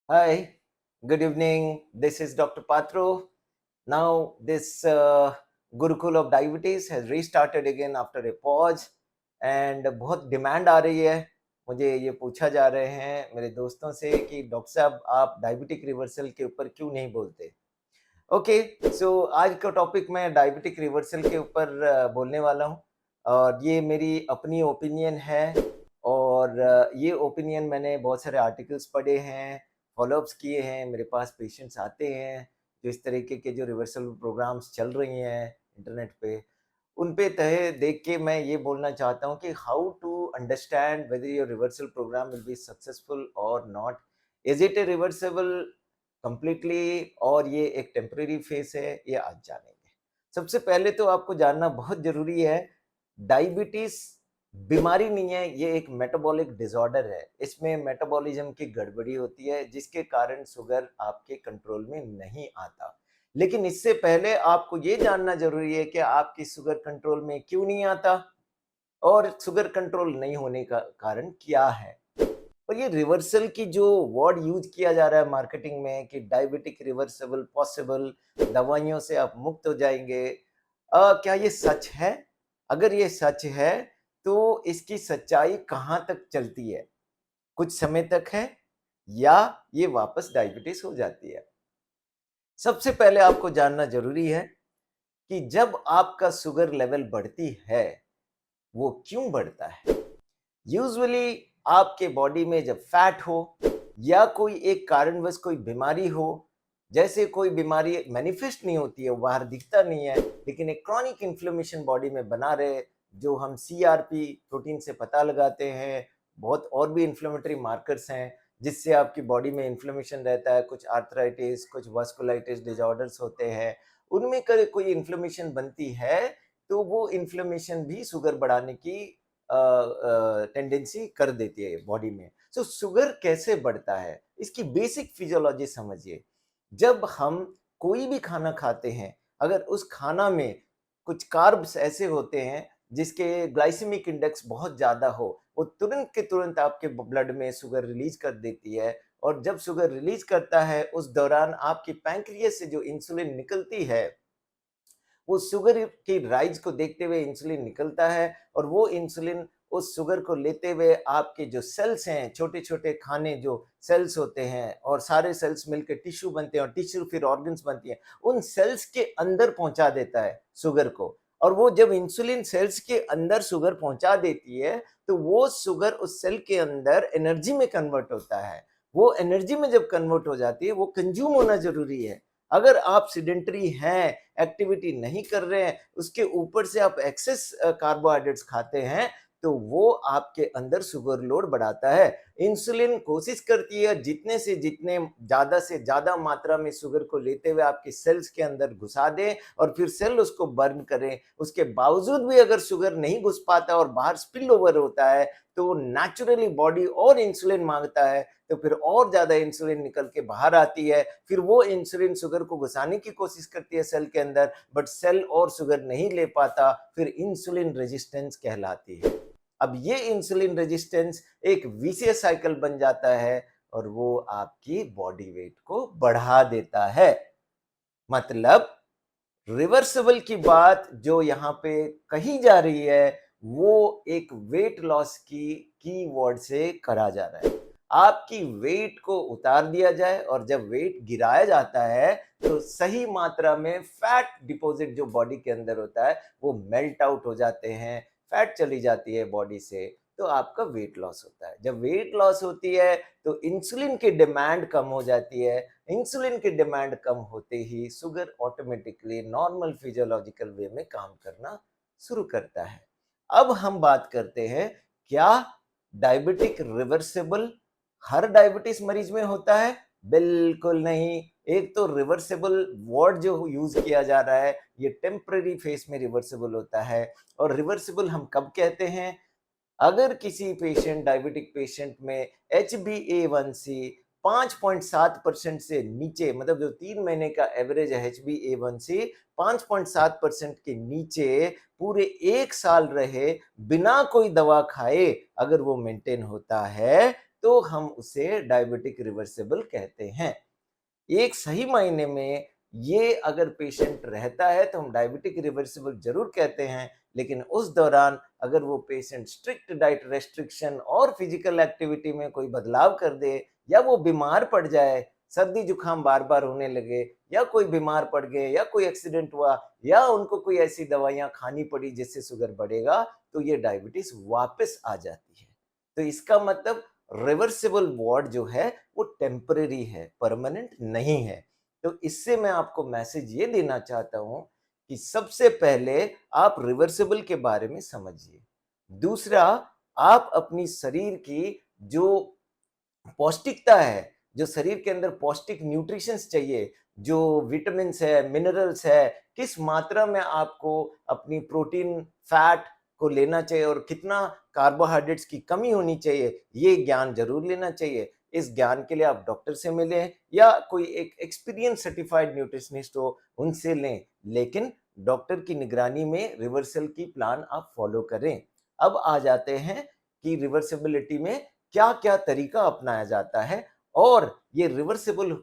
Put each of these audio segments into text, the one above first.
Hi, good evening. This is Dr. Patro. Now, this Gurukul of Diabetes has restarted again after a pause and बहुत demand आ रही है। मुझे ये पूछा जा रहे हैं मेरे दोस्तों से कि डॉक्टर साहब आप डायबिटिक रिवर्सल के ऊपर क्यों नहीं बोलते। ओके, सो आज का टॉपिक मैं डायबिटिक रिवर्सल के ऊपर बोलने वाला हूँ और ये मेरी अपनी ओपिनियन है और ये ओपिनियन मैंने बहुत सारे आर्टिकल्स पढ़े हैं, फॉलोअप्स किए हैं, मेरे पास पेशेंट्स आते हैं जो इस तरीके के जो रिवर्सल प्रोग्राम्स चल रही हैं इंटरनेट पे, उन पे तहे देख के मैं ये बोलना चाहता हूँ कि how to understand whether your reversal program will be successful or not. Is it a reversible completely और ये एक टेम्परेरी फेस है, ये आज जानेंगे। सबसे पहले तो आपको जानना बहुत जरूरी है, डायबिटीज बीमारी नहीं है, ये एक मेटाबॉलिक डिसऑर्डर है। इसमें मेटाबॉलिज्म की गड़बड़ी होती है जिसके कारण शुगर आपके कंट्रोल में नहीं आता। लेकिन इससे पहले आपको ये जानना जरूरी है कि आपकी शुगर कंट्रोल में क्यों नहीं आता और शुगर कंट्रोल नहीं होने का कारण क्या है। और ये रिवर्सल की जो वर्ड यूज किया जा रहा है मार्केटिंग में कि डायबिटिक रिवर्सेबल पॉसिबल, दवाइयों से आप मुक्त हो जाएंगे, क्या ये सच है? अगर ये सच है तो इसकी सच्चाई कहाँ तक चलती है? कुछ समय तक है या ये वापस डायबिटीज हो जाती है? सबसे पहले आपको जानना जरूरी है कि जब आपका शुगर लेवल बढ़ती है, वो क्यों बढ़ता है? यूजुअली आपके बॉडी में जब फैट हो या कोई एक कारणवश कोई बीमारी हो, जैसे कोई बीमारी मैनिफेस्ट नहीं होती है, वो बाहर दिखता नहीं है, लेकिन एक क्रॉनिक इन्फ्लेमेशन बॉडी में बना रहे, जो हम सीआरपी प्रोटीन से पता लगाते हैं। बहुत और भी इन्फ्लेमेटरी मार्कर्स हैं जिससे आपकी बॉडी में इन्फ्लेमेशन रहता है। कुछ आर्थराइटिस, कुछ वास्कुलाइटिस डिजॉर्डर्स होते हैं, उनमें कोई इन्फ्लेमेशन बनती है तो वो इन्फ्लेमेशन भी शुगर बढ़ाने की टेंडेंसी कर देती है बॉडी में। सो शुगर कैसे बढ़ता है, इसकी बेसिक फिजियोलॉजी समझिए। जब हम कोई भी खाना खाते हैं, अगर उस खाना में कुछ कार्ब्स ऐसे होते हैं जिसके ग्लाइसेमिक इंडेक्स बहुत ज्यादा हो, वो तुरंत के तुरंत आपके ब्लड में शुगर रिलीज कर देती है। और जब शुगर रिलीज करता है उस दौरान आपकी पैंक्रियास से जो इंसुलिन निकलती है, वो शुगर की राइज को देखते हुए इंसुलिन निकलता है और वो इंसुलिन उस शुगर को लेते हुए आपके जो सेल्स हैं, छोटे छोटे खाने जो सेल्स होते हैं, और सारे सेल्स मिलकर टिश्यू बनते हैं और टिश्यू फिर ऑर्गन्स बनती हैं, उन सेल्स के अंदर पहुंचा देता है शुगर को। और वो जब इंसुलिन सेल्स के अंदर शुगर पहुंचा देती है तो वो शुगर उस सेल के अंदर एनर्जी में कन्वर्ट होता है। वो एनर्जी में जब कन्वर्ट हो जाती है, वो कंज्यूम होना जरूरी है। अगर आप सिडेंटरी हैं, एक्टिविटी नहीं कर रहे हैं, उसके ऊपर से आप एक्सेस कार्बोहाइड्रेट्स खाते हैं, तो वो आपके अंदर शुगर लोड बढ़ाता है। इंसुलिन कोशिश करती है जितने से ज्यादा मात्रा में शुगर को लेते हुए आपके सेल्स के अंदर घुसा दे और फिर सेल उसको बर्न करें। उसके बावजूद भी अगर शुगर नहीं घुस पाता और बाहर स्पिल ओवर होता है, तो नेचुरली बॉडी और इंसुलिन मांगता है, तो फिर और ज्यादा इंसुलिन निकल के बाहर आती है। फिर वो इंसुलिन शुगर को घुसाने की कोशिश करती है सेल के अंदर, बट सेल और शुगर नहीं ले पाता, फिर इंसुलिन रेजिस्टेंस कहलाती है। अब ये इंसुलिन रेजिस्टेंस एक विशियस साइकिल बन जाता है और वो आपकी बॉडी वेट को बढ़ा देता है। मतलब रिवर्सिबल की बात जो यहाँ पे कही जा रही है, वो एक वेट लॉस की कीवर्ड से करा जा रहा है। आपकी वेट को उतार दिया जाए और जब वेट गिराया जाता है तो सही मात्रा में फैट डिपॉजिट जो बॉडी के अंदर होता है वो मेल्ट आउट हो जाते हैं, फैट चली जाती है बॉडी से, तो आपका वेट लॉस होता है। जब वेट लॉस होती है तो इंसुलिन की डिमांड कम हो जाती है। इंसुलिन की डिमांड कम होते ही शुगर ऑटोमेटिकली नॉर्मल फिजियोलॉजिकल वे में काम करना शुरू करता है। अब हम बात करते हैं, क्या डायबिटिक रिवर्सिबल हर डायबिटीज मरीज में होता है? बिल्कुल नहीं। एक तो रिवर्सिबल वर्ड जो यूज किया जा रहा है, ये टेम्पररी फेस में रिवर्सिबल होता है। और रिवर्सिबल हम कब कहते हैं? अगर किसी पेशेंट डायबिटिक पेशेंट में HbA1c 5.7% से नीचे, मतलब जो 3 महीने का एवरेज है HbA1c 5.7% के नीचे पूरे 1 साल रहे बिना कोई दवा खाए, अगर वो मेंटेन होता है, तो हम उसे डायबिटिक रिवर्सिबल कहते हैं। एक सही मायने में ये अगर पेशेंट रहता है तो हम डायबिटिक रिवर्सिबल जरूर कहते हैं, लेकिन उस दौरान अगर वो पेशेंट स्ट्रिक्ट डाइट रेस्ट्रिक्शन और फिजिकल एक्टिविटी में कोई बदलाव कर दे, या वो बीमार पड़ जाए, सर्दी जुकाम बार बार होने लगे, या कोई बीमार पड़ गए, या कोई एक्सीडेंट हुआ, या उनको कोई ऐसी दवाइयां खानी पड़ी जिससे शुगर बढ़ेगा, तो ये डायबिटीज वापस आ जाती है। तो इसका मतलब रिवर्सिबल वार्ड जो है वो टेम्परेरी है, परमानेंट नहीं है। तो इससे मैं आपको मैसेज ये देना चाहता हूं कि सबसे पहले आप रिवर्सिबल के बारे में समझिए। दूसरा, आप अपनी शरीर की जो पौष्टिकता है, जो शरीर के अंदर पौष्टिक न्यूट्रिशंस चाहिए, जो विटामिन्स है, मिनरल्स है, किस मात्रा में आपको अपनी प्रोटीन, फैट को लेना चाहिए और कितना कार्बोहाइड्रेट्स की कमी होनी चाहिए, ये ज्ञान जरूर लेना चाहिए। इस ज्ञान के लिए आप डॉक्टर से मिलें या कोई एक एक्सपीरियंस सर्टिफाइड न्यूट्रिशनिस्ट हो, उनसे लें, लेकिन डॉक्टर की निगरानी में रिवर्सल की प्लान आप फॉलो करें। अब आ जाते हैं कि रिवर्सिबिलिटी में क्या क्या तरीका अपनाया जाता है, और ये रिवर्सिबल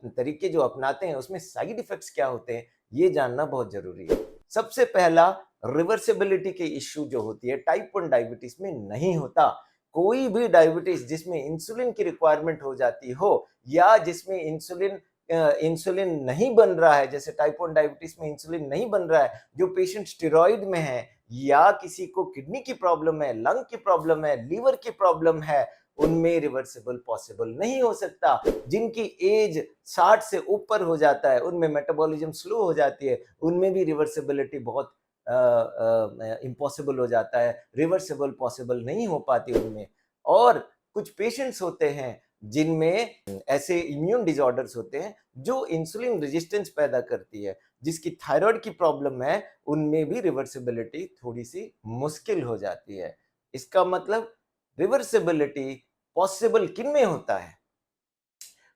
तरीके जो अपनाते हैं उसमें साइड इफेक्ट्स क्या होते हैं, ये जानना बहुत जरूरी है। सबसे पहला, रिवर्सिबिलिटी के इश्यू जो होती है टाइप 1 डायबिटीज में नहीं होता। कोई भी डायबिटीज जिसमें इंसुलिन की रिक्वायरमेंट हो जाती हो, या जिसमें इंसुलिन नहीं बन रहा है, जैसे टाइप 1 डायबिटीज में इंसुलिन नहीं बन रहा है, जो पेशेंट स्टेरॉइड में है, या किसी को किडनी की प्रॉब्लम है, लंग की प्रॉब्लम है, लीवर की प्रॉब्लम है, उनमें रिवर्सिबल पॉसिबल नहीं हो सकता। जिनकी एज 60 से ऊपर हो जाता है, उनमें मेटाबॉलिज्म स्लो हो जाती है, उनमें भी रिवर्सिबिलिटी बहुत इम्पॉसिबल हो जाता है, रिवर्सिबल पॉसिबल नहीं हो पाती उनमें। और कुछ पेशेंट्स होते हैं जिनमें ऐसे इम्यून डिसऑर्डर्स होते हैं जो इंसुलिन रेजिस्टेंस पैदा करती है, जिसकी थायराइड की प्रॉब्लम है, उनमें भी रिवर्सिबिलिटी थोड़ी सी मुश्किल हो जाती है। इसका मतलब रिवर्सिबिलिटी पॉसिबल किन में होता है?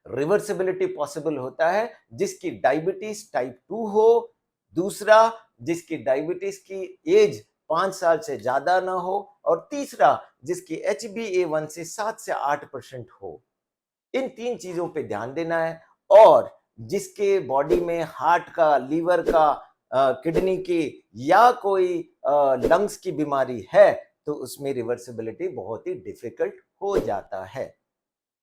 रिवर्सिबिलिटी पॉसिबल होता है जिसकी डायबिटीज टाइप 2 हो, दूसरा जिसकी डायबिटीज की एज 5 साल से ज्यादा ना हो, और तीसरा जिसकी HbA1c 7 से 8% हो। इन 3 चीजों पे ध्यान देना है। और जिसके बॉडी में हार्ट का, लीवर का, किडनी की या कोई लंग्स की बीमारी है, तो उसमें रिवर्सिबिलिटी बहुत ही डिफिकल्ट हो जाता है।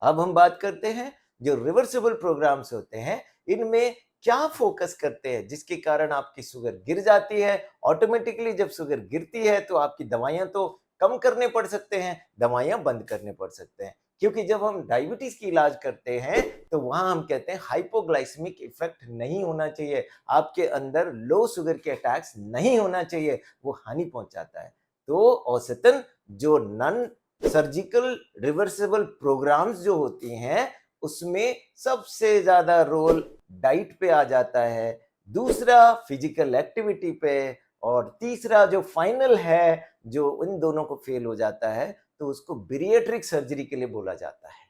अब हम बात करते हैं जो रिवर्सिबल प्रोग्राम्स होते हैं, इनमें क्या फोकस करते हैं जिसके कारण आपकी शुगर गिर जाती है। ऑटोमेटिकली जब शुगर गिरती है तो आपकी दवाइयां तो कम करने पड़ सकते हैं, दवाइयां बंद करने पड़ सकते हैं, क्योंकि जब हम डायबिटीज की इलाज करते हैं तो वहां हम कहते हैं हाइपोग्लाइसेमिक इफेक्ट नहीं होना चाहिए, आपके अंदर लो शुगर के अटैक्स नहीं होना चाहिए, वो हानि पहुंचाता है। तो औसतन जो नन सर्जिकल रिवर्सिबल प्रोग्राम्स जो होती हैं, उसमें सबसे ज्यादा रोल डाइट पे आ जाता है, दूसरा फिजिकल एक्टिविटी पे, और तीसरा जो फाइनल है, जो इन दोनों को फेल हो जाता है तो उसको बीरिएट्रिक सर्जरी के लिए बोला जाता है।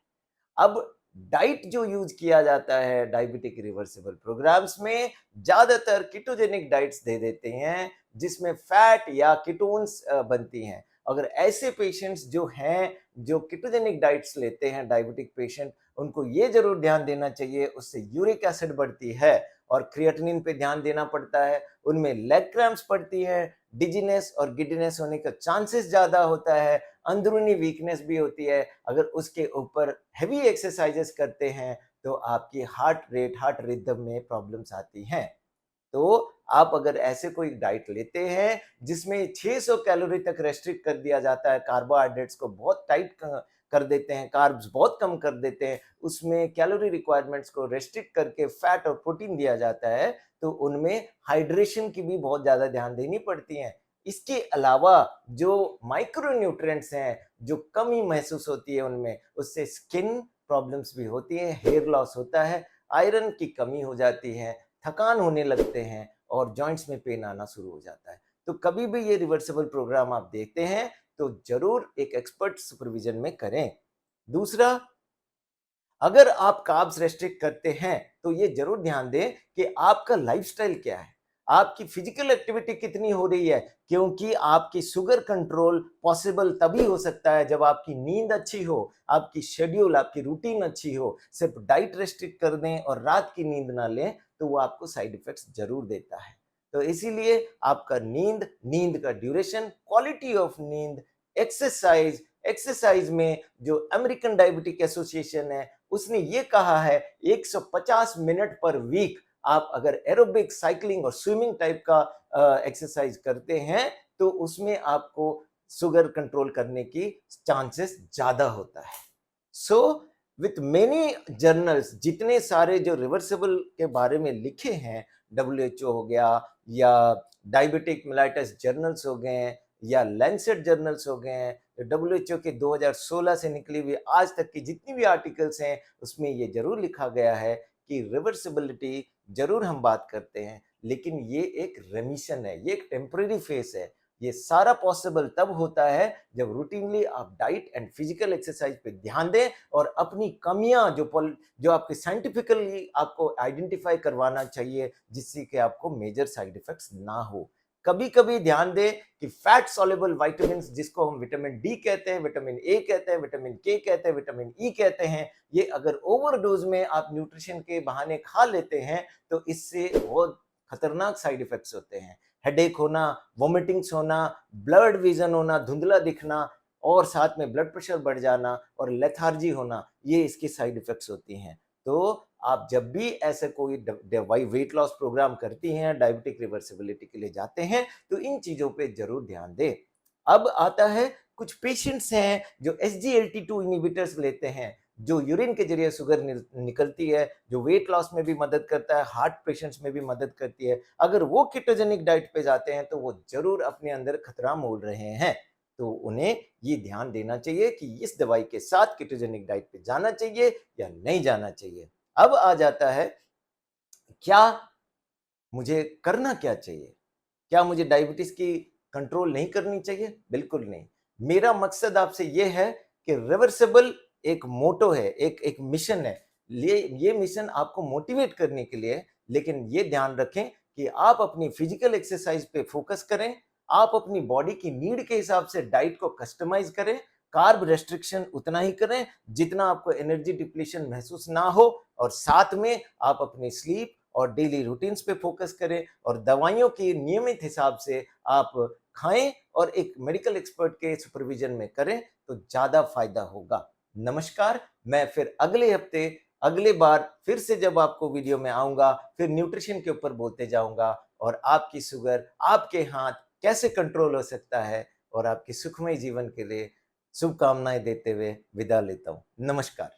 अब डाइट जो यूज किया जाता है डायबिटिक रिवर्सिबल प्रोग्राम्स में, ज्यादातर कीटोजेनिक डाइट्स दे देते हैं जिसमें फैट या कीटोन्स बनती हैं। अगर ऐसे पेशेंट्स जो हैं जो कीटोजेनिक डाइट्स लेते हैं, डायबिटिक पेशेंट, उनको ये जरूर ध्यान देना चाहिए, उससे यूरिक एसिड बढ़ती है और क्रिएटिनिन पे ध्यान देना पड़ता है, उनमें लेग क्रैम्प्स पड़ती है, डिजीनेस और गिडनेस होने का चांसेस ज्यादा होता है, अंदरूनी वीकनेस भी होती है। अगर उसके ऊपर हैवी एक्सरसाइजेस करते हैं तो आपकी हार्ट रेट, हार्ट रिदम में प्रॉब्लम्स आती हैं। तो आप अगर ऐसे कोई डाइट लेते हैं जिसमें 600 कैलोरी तक रेस्ट्रिक्ट कर दिया जाता है, कार्बोहाइड्रेट्स को बहुत टाइट कर देते हैं, कार्ब्स बहुत कम कर देते हैं, उसमें कैलोरी रिक्वायरमेंट्स को रेस्ट्रिक्ट करके फैट और प्रोटीन दिया जाता है, तो उनमें हाइड्रेशन की भी बहुत ज्यादा ध्यान देनी पड़ती है। इसके अलावा जो माइक्रो न्यूट्रिएंट्स हैं, जो कमी महसूस होती है उनमें, उससे स्किन प्रॉब्लम्स भी होती है, हेयर लॉस होता है, आयरन की कमी हो जाती है, थकान होने लगते हैं, और जॉइंट्स में पेन आना शुरू हो जाता है। तो कभी भी ये रिवर्सिबल प्रोग्राम आप देखते हैं तो जरूर एक एक्सपर्ट सुपरविजन में करें। दूसरा, अगर आप कार्ब्स रेस्ट्रिक्ट करते हैं तो ये जरूर ध्यान दें कि आपका लाइफस्टाइल क्या है। आपकी फिजिकल एक्टिविटी कितनी हो रही है, क्योंकि आपकी शुगर कंट्रोल पॉसिबल तभी हो सकता है जब आपकी नींद अच्छी हो, आपकी शेड्यूल, आपकी रूटीन अच्छी हो। सिर्फ डाइट रेस्ट्रिक्ट कर दें और रात की नींद ना लें तो वो आपको साइड इफेक्ट्स जरूर देता है। तो इसीलिए आपका नींद का ड्यूरेशन, क्वालिटी ऑफ नींद, एक्सरसाइज में जो अमेरिकन डायबिटिक एसोसिएशन है उसने ये कहा है 150 मिनट पर वीक आप अगर एरोबिक, साइकिलिंग और स्विमिंग टाइप का एक्सरसाइज करते हैं तो उसमें आपको शुगर कंट्रोल करने की चांसेस ज्यादा होता है। सो विथ मेनी जर्नल्स, जितने सारे जो रिवर्सिबल के बारे में लिखे हैं, WHO हो गया या डायबिटिक मेलाइटस जर्नल्स हो गए या लैंसेट जर्नल्स हो गए, WHO के 2016 से निकली हुई आज तक की जितनी भी आर्टिकल्स हैं उसमें ये जरूर लिखा गया है कि रिवर्सिबिलिटी जरूर हम बात करते हैं, लेकिन ये एक रेमिशन है, ये एक टेम्पररी फेस है। ये सारा पॉसिबल तब होता है जब रूटीनली आप डाइट एंड फिजिकल एक्सरसाइज पे ध्यान दें और अपनी कमियां जो आपके साइंटिफिकली आपको आइडेंटिफाई करवाना चाहिए, जिससे कि आपको मेजर साइड इफेक्ट्स ना हो। कभी कभी ध्यान दें कि फैट सॉल्युबल विटामिन, जिसको हम विटामिन डी कहते हैं, विटामिन ए कहते हैं, विटामिन के कहते हैं, विटामिन ई कहते हैं, ये अगर ओवरडोज में आप न्यूट्रिशन के बहाने खा लेते हैं तो इससे बहुत खतरनाक साइड इफेक्ट्स होते हैं। हेडेक होना, वोमिटिंग्स होना, ब्लड विजन होना, धुंधला दिखना और साथ में ब्लड प्रेशर बढ़ जाना और लेथार्जी होना, ये इसकी साइड इफेक्ट्स होती हैं। तो आप जब भी ऐसे कोई वेट लॉस प्रोग्राम करती हैं, डायबिटिक रिवर्सिबिलिटी के लिए जाते हैं, तो इन चीजों पे जरूर ध्यान दें। अब आता है कुछ पेशेंट्स हैं जो SGLT2 इनहिबिटर्स लेते हैं, जो यूरिन के जरिए शुगर निकलती है, जो वेट लॉस में भी मदद करता है, हार्ट पेशेंट्स में भी मदद करती है। अगर वो कीटोजेनिक डाइट पे जाते हैं तो वो जरूर अपने अंदर खतरा मोल रहे हैं। तो उन्हें ये ध्यान देना चाहिए कि इस दवाई के साथ कीटोजेनिक डाइट पे जाना चाहिए या नहीं जाना चाहिए। अब आ जाता है, क्या मुझे करना क्या चाहिए? क्या मुझे डायबिटीज की कंट्रोल नहीं करनी चाहिए? बिल्कुल नहीं। मेरा मकसद आपसे ये है कि रिवर्सिबल एक मोटो है, एक मिशन है। ये मिशन आपको मोटिवेट करने के लिए, लेकिन ये ध्यान रखें कि आप अपनी फिजिकल एक्सरसाइज पे फोकस करें, आप अपनी बॉडी की नीड के हिसाब से डाइट को कस्टमाइज करें, कार्ब रेस्ट्रिक्शन उतना ही करें जितना आपको एनर्जी डिप्लीशन महसूस ना हो, और साथ में आप अपनी स्लीप और डेली रूटीन्स पे फोकस करें और दवाइयों की नियमित हिसाब से आप खाएं और एक मेडिकल एक्सपर्ट के सुपरविजन में करें तो ज्यादा फायदा होगा। नमस्कार, मैं फिर अगले हफ्ते अगले बार फिर से जब आपको वीडियो में आऊंगा, फिर न्यूट्रिशन के ऊपर बोलते जाऊंगा और आपकी शुगर आपके हाथ कैसे कंट्रोल हो सकता है, और आपकी सुखमय जीवन के लिए शुभकामनाएं देते हुए विदा लेता हूं। नमस्कार।